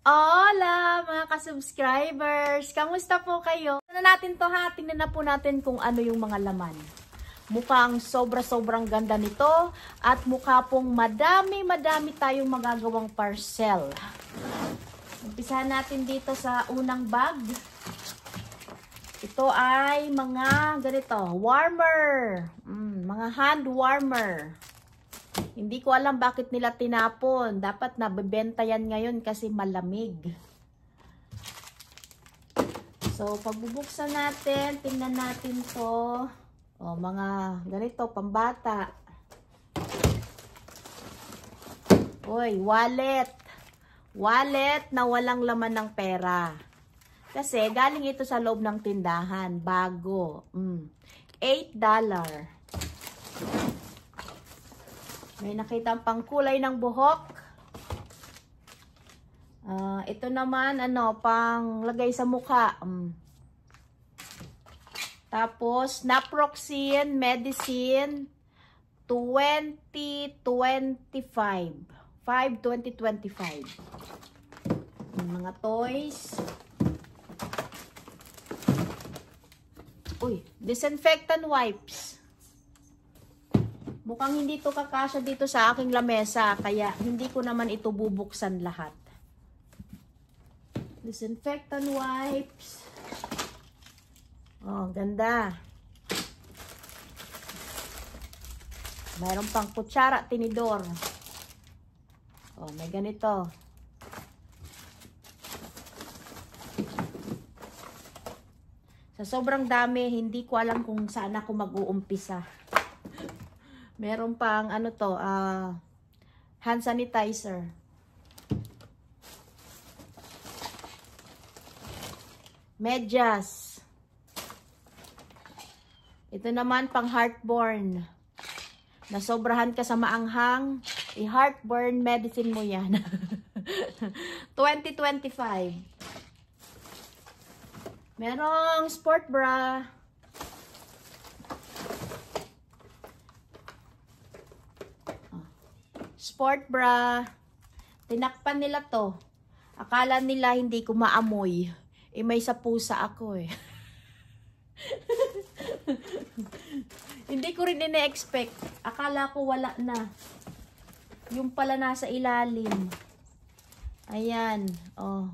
Hola mga ka-subscribers! Kamusta po kayo? Tingnan natin to ha, tingnan na po natin kung ano yung mga laman. Mukhang sobrang ganda nito at mukha pong madami tayong magagawang parcel. Umpisahan natin dito sa unang bag. Ito ay mga ganito, warmer. Mga hand warmer. Hindi ko alam bakit nila tinapon. Dapat nabebenta yan ngayon kasi malamig. So, pagbubuksan natin, tingnan natin to. O, mga ganito, pambata. Uy, wallet. Wallet na walang laman ng pera. Kasi, galing ito sa loob ng tindahan. Bago. $8. May nakita pang kulay ng buhok. Ito naman, pang lagay sa mukha. Tapos, naproxen medicine 2025. 5/2025. Mga toys. Uy, disinfectant wipes. Mukhang hindi to kakasya dito sa aking lamesa, kaya hindi ko naman ito bubuksan lahat. Disinfectant wipes. Oh, ganda. Mayroon pang kutsara, tinidor. Oh, may ganito. Sa sobrang dami, hindi ko alam kung saan ako mag-uumpisa. Meron pang hand sanitizer. Medyas. Ito naman pang heartburn. Nasobrahan ka sa maanghang, i-heartburn medicine mo yan. 2025. Merong sport bra. Sport bra. Tinakpan nila to. Akala nila hindi ko maamoy. May sa pusa ako eh. Hindi ko rin ina-expect. Akala ko wala na. Yung pala nasa ilalim. Ayan. Oh.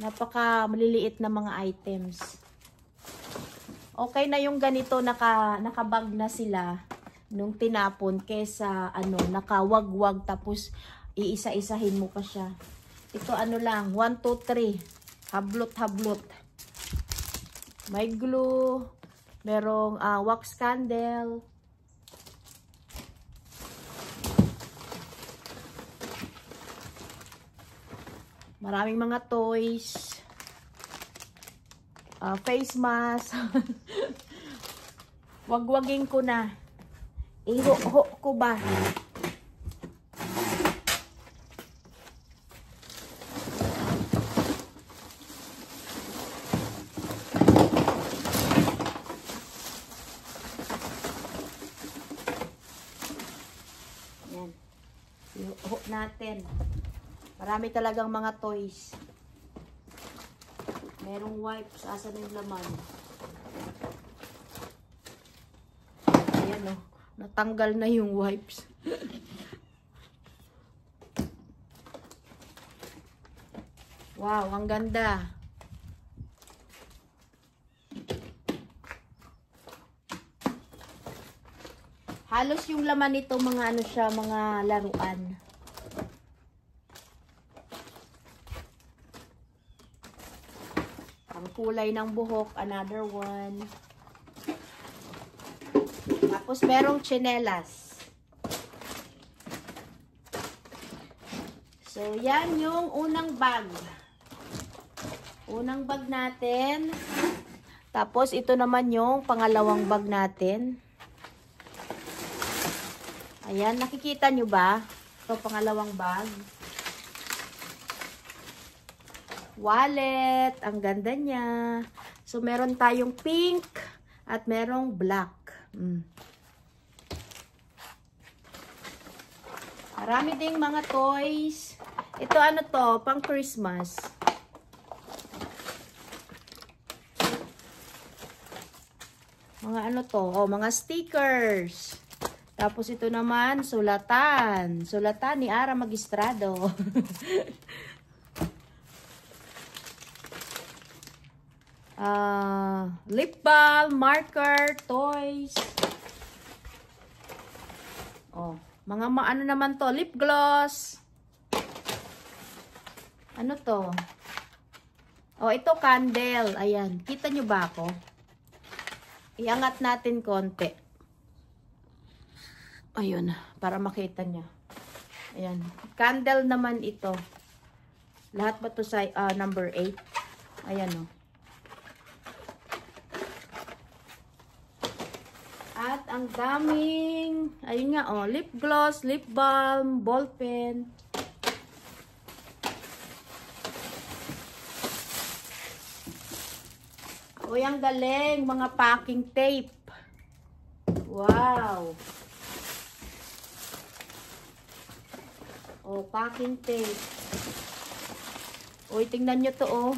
Napaka maliliit na mga items. Okay na yung ganito. Nakabag na sila. Nung tinapon, kesa nakawagwag tapos iisa-isahin mo pa siya. Ito lang, 1, 2, 3. Hablot. May glue, merong wax candle. Maraming mga toys. Face mask. Wagwagin ko na. Iho ko ba? Yan. Iho natin. Marami talagang mga toys. Merong wipes. Asan yung laman? Ayan o. Natanggal na yung wipes. Wow, ang ganda. Halos yung laman nito mga mga laruan. Ang kulay ng buhok, another one. Tapos merong tsinelas. So, yan yung unang bag. Unang bag natin. Tapos, ito naman yung pangalawang bag natin. Ayan, nakikita nyo ba? Ito, pangalawang bag. Wallet. Ang ganda niya. So, meron tayong pink at merong black. Marami ding mga toys. Ito ano to, pang Christmas. Mga ano to, oh, mga stickers. Tapos ito naman, sulatan. Sulatan ni Ara Magistrado. Lip balm, marker, toys. Oh, mga ano naman to, lip gloss. Ano to? Oh, ito candle. Ayan, kita nyo ba ako? Iangat natin konti. Ayun, para makita niya. Ayan, candle naman ito. Lahat ba to sa number 8? Ayan oh. At ang daming, ayun nga oh, lip gloss, lip balm, ball pen. Uy, ang galing, mga packing tape. Wow. Oh, packing tape. Uy, tingnan nyo to oh.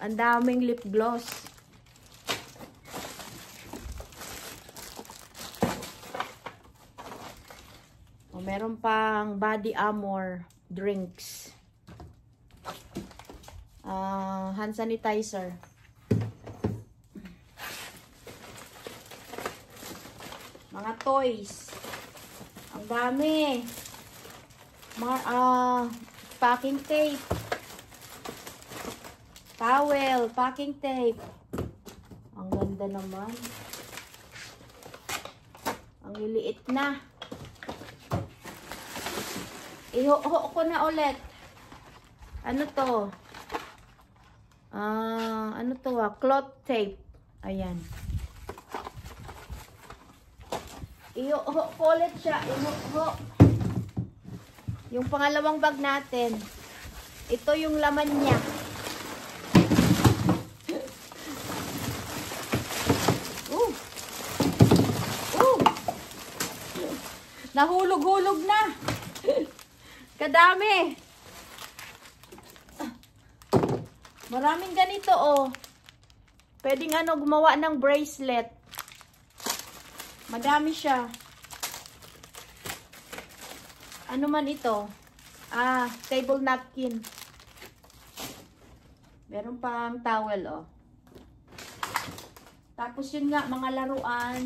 Ang daming lip gloss. Oh, meron pang body armor drinks. Hand sanitizer. Mga toys. Ang dami. Mga packing tape. Towel, packing tape. Ang ganda naman. Ang liliit na. Iho ko na ulit. Ano to? Ano to cloth tape. Ayan. Iho ko ulit siya. Iho. Yung pangalawang bag natin. Ito yung laman niya. Nahulog-hulog na. Kadami. Maraming ganito oh. Pwedeng ano gumawa ng bracelet. Madami siya. Ano man ito? Table napkin. Meron pang towel oh. Tapos yun nga mga laruan.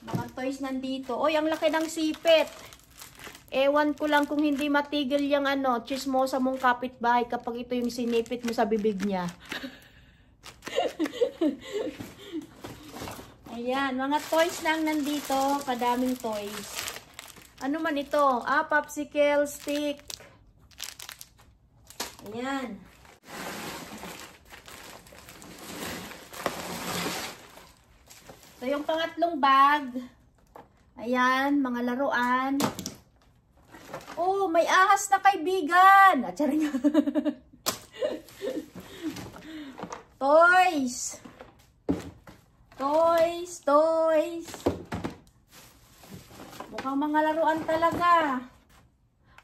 Mga toys nandito. Oy, ang laki ng sipit. Ewan ko lang kung hindi matigil yung ano, chismosa mong kapitbahay kapag ito yung sinipit mo sa bibig niya. Ayan, mga toys lang nandito. Kadaming toys. Ano man ito? Popsicle stick. Ayan. So, yung pangatlong bag. Ayan, mga laruan. Oh, may ahas na kaibigan. Atsarin nyo. Toys. Toys, toys. Mukhang mga laruan talaga.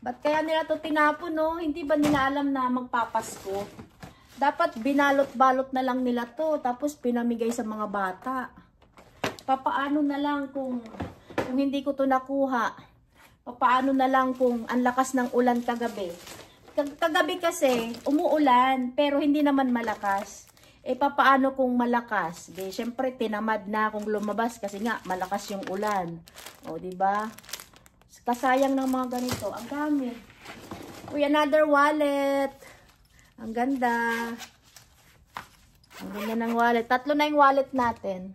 Ba't kaya nila to tinapon, no? Hindi ba nila alam na magpapasko? Dapat binalot-balot na lang nila to. Tapos pinamigay sa mga bata. Papaano na lang kung hindi ko to nakuha? Papaano na lang kung ang lakas ng ulan kagabi? Kagabi kasi umuulan pero hindi naman malakas. Papaano kung malakas? Syempre tinamad na akong lumabas kasi nga malakas yung ulan. O, di ba? Kasayang ng mga ganito. Ang dami. Uy, another wallet. Ang ganda. Ang ganda ng wallet. 3 na yung wallet natin.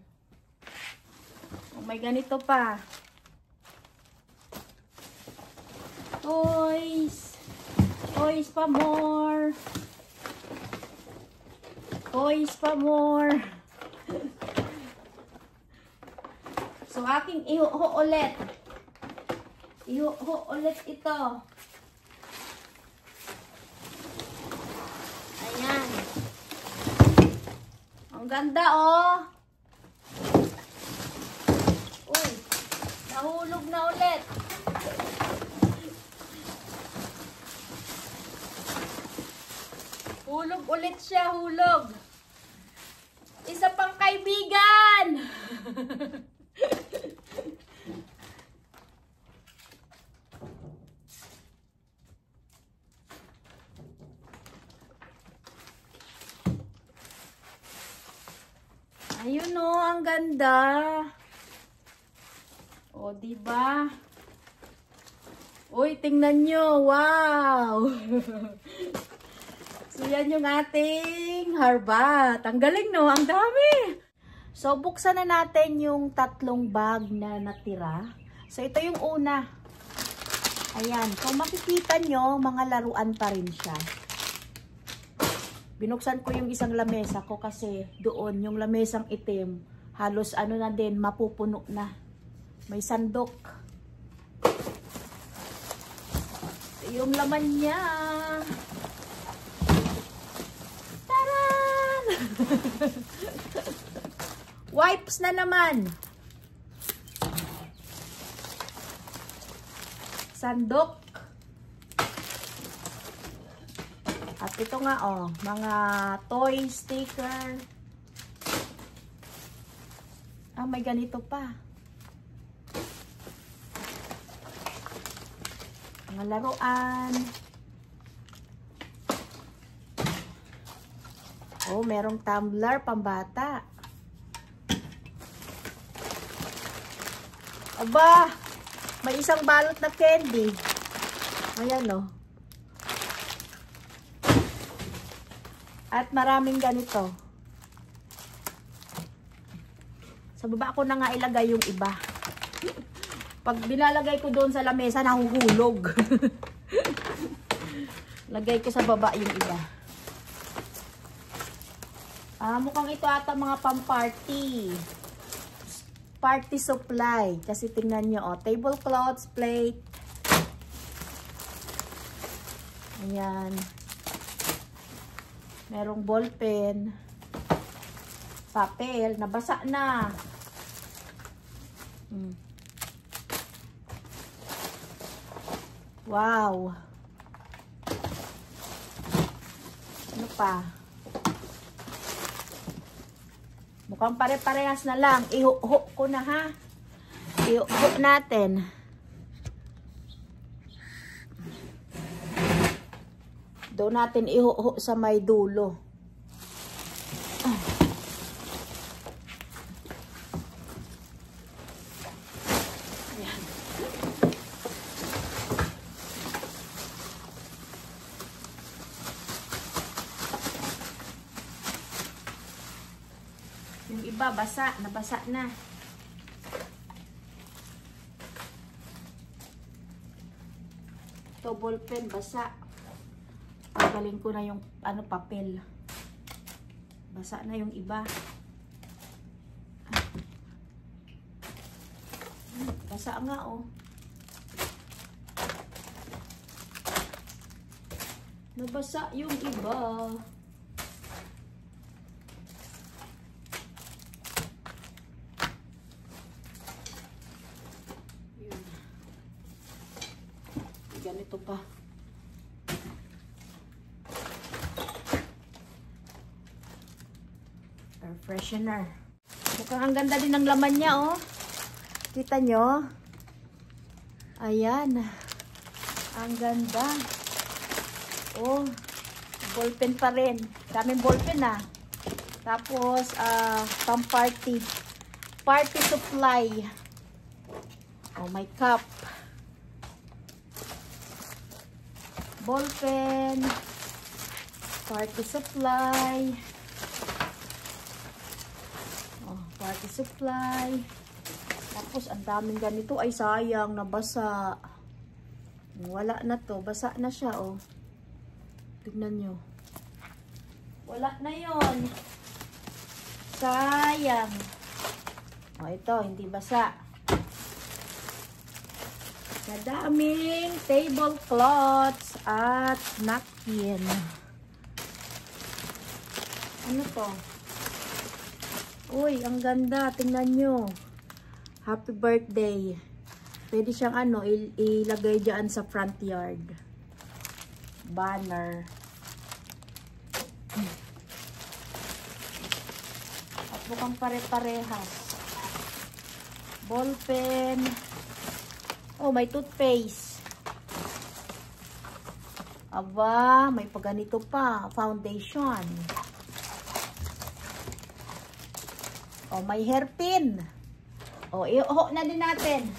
Oh, may ganito pa. Toys. Toys pa more. Toys pa more. So, aking iho ulit. Iho ulit ito. Ayan. Ang ganda, oh. Uy, nahulog na ulit. Hulog ulit siya, hulog. Isa pang kaibigan. Ayun o, ang ganda. O, diba? Uy, tingnan nyo. Wow! So, yan yung ating harbat. Ang galing, no? Ang dami! So, buksan na natin yung 3 bag na natira. So, ito yung una. Ayan. So, makikita nyo, mga laruan pa rin siya. Binuksan ko yung isang lamesa ko kasi doon yung lamesang itim, halos ano na din, mapupuno na. May sandok. Yung laman niya. Taran! Wipes na naman. Sandok. At ito nga oh, mga toy sticker. Ah, may ganito pa. Mga laruan. Oh, merong tumbler pambata. Aba, may isang balot na candy. Ayan oh. At maraming ganito. Sa baba ko na nga ilagay yung iba. Pag binalagay ko doon sa lamesa, nahuhulog. Lagay ko sa baba yung iba. Mukhang ito ata mga pang-party. Party supply. Kasi tingnan nyo, oh, tablecloths, plate. Ayan. Merong ballpen, papel, nabasa na. Wow. Ano pa? Mukhang pare-parehas na lang. Iho-ho ko na ha. Iho-ho natin. Doon natin iho-ho sa may dulo. Ayan. Yung iba basa, nabasa na. Ito ballpen basa. Pagaling ko na yung ano papel. Basa na yung iba. Basa nga oh. Nabasa yung iba. Yun. Ganito pa. Air freshener. Mukhang ang ganda din ng laman niya, oh. Kita nyo? Ayan. Ang ganda. Oh, ballpen pa rin. Daming ballpen, ah. Tapos, pang party. Party supply. Oh, my cup. Ballpen. Party supply. Party supply. Tapos, ang daming ganito. Ay, sayang. Nabasa. Wala na to. Basa na siya, oh. Tignan nyo. Wala na yon. Sayang. O, ito. Hindi basa. Kadaming tablecloths at napkin. Ano to? Uy, ang ganda. Tingnan nyo. Happy birthday. Pwede siyang ano, ilagay dyan sa front yard. Banner. At mukhang pare-parehas. Ballpen. Oh, may toothpaste. Aba, may paganito pa. Foundation. Oh, may hairpin. Oh, iuho na din natin.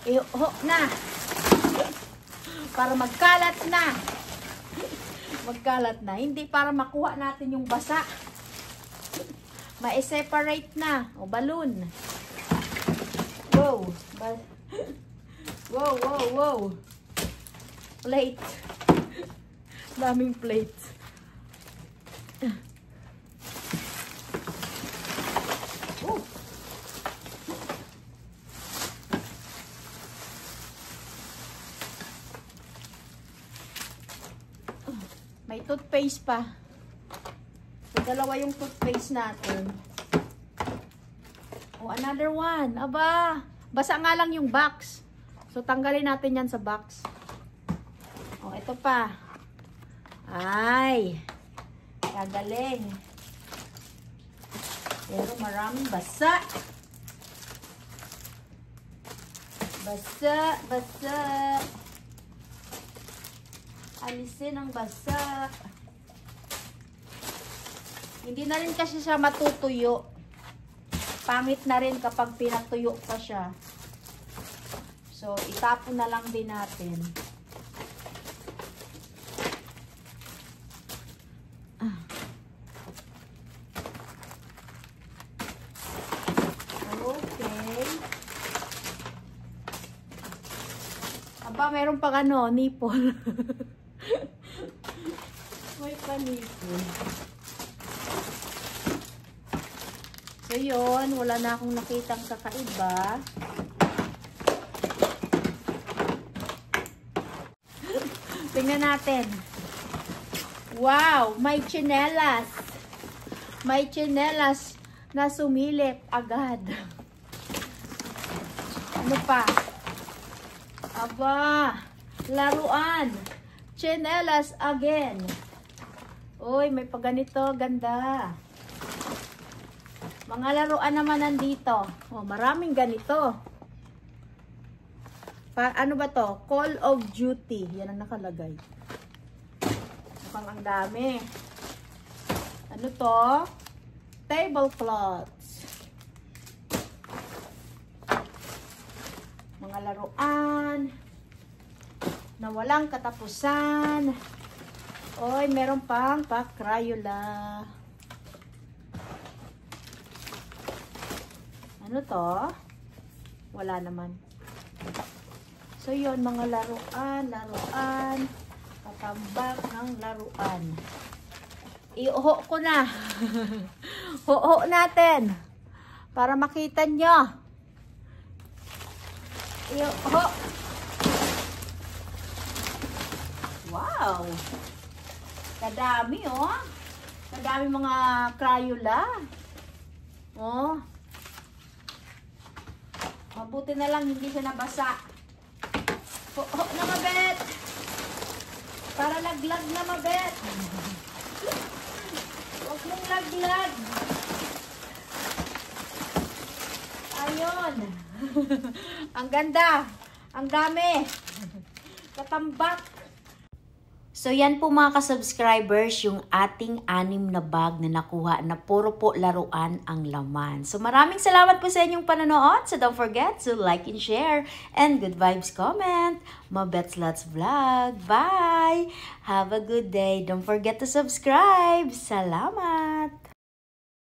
Iuho na. Para magkalat na. Magkalat na. Hindi para makuha natin yung basa. Ma-separate na. O, balloon. Wow. Wow, wow, wow. Plate. Daming plate. Oh. May toothpaste pa. So, dalawa yung toothpaste natin. Oh, another one. Aba, basa nga lang yung box. So, tanggalin natin yan sa box. Oh, ito pa. Ay, kagaling. Pero maraming basa. Basa, basa. Alisin ang basa. Hindi na rin kasi siya matutuyo. Pangit na rin kapag pinatuyo pa siya. So, itapon na lang din natin. Okay. Aba, meron pang ano, nipple. May panipon. So, yun. Wala na akong nakitang kakaiba. Tingnan natin. Wow! May tsinelas. May tsinelas na sumilip agad. Ano pa? Aba! Laruan. Tsinelas again. Uy, may paganito. Ganda. Mga laruan naman nandito. Oh, maraming ganito. Ano ba to? Call of Duty. Yan ang nakalagay. Mukhang ang dami. Ano to? Tablecloths. Mga laruan na walang katapusan. Oy, meron pang pa-Crayola. Ano to? Wala naman. So, yun, mga laruan. Katambak ng laruan. Iuho ko na. Huho natin. Para makita nyo. Iuho. Wow. Kadami, oh. Kadami mga Crayola. Oh. Mabuti na lang hindi siya nabasa. Huho na mabet. Para laglag na mabet. Huwag mong laglag. Ayun. Ang ganda. Ang dami. Katambak. So, yan po mga ka-subscribers, yung ating 6 na bag na nakuha na puro po laruan ang laman. So, maraming salamat po sa inyong panonood. So, don't forget to like and share. And good vibes comment. Mabets Lots Vlog. Bye! Have a good day. Don't forget to subscribe. Salamat!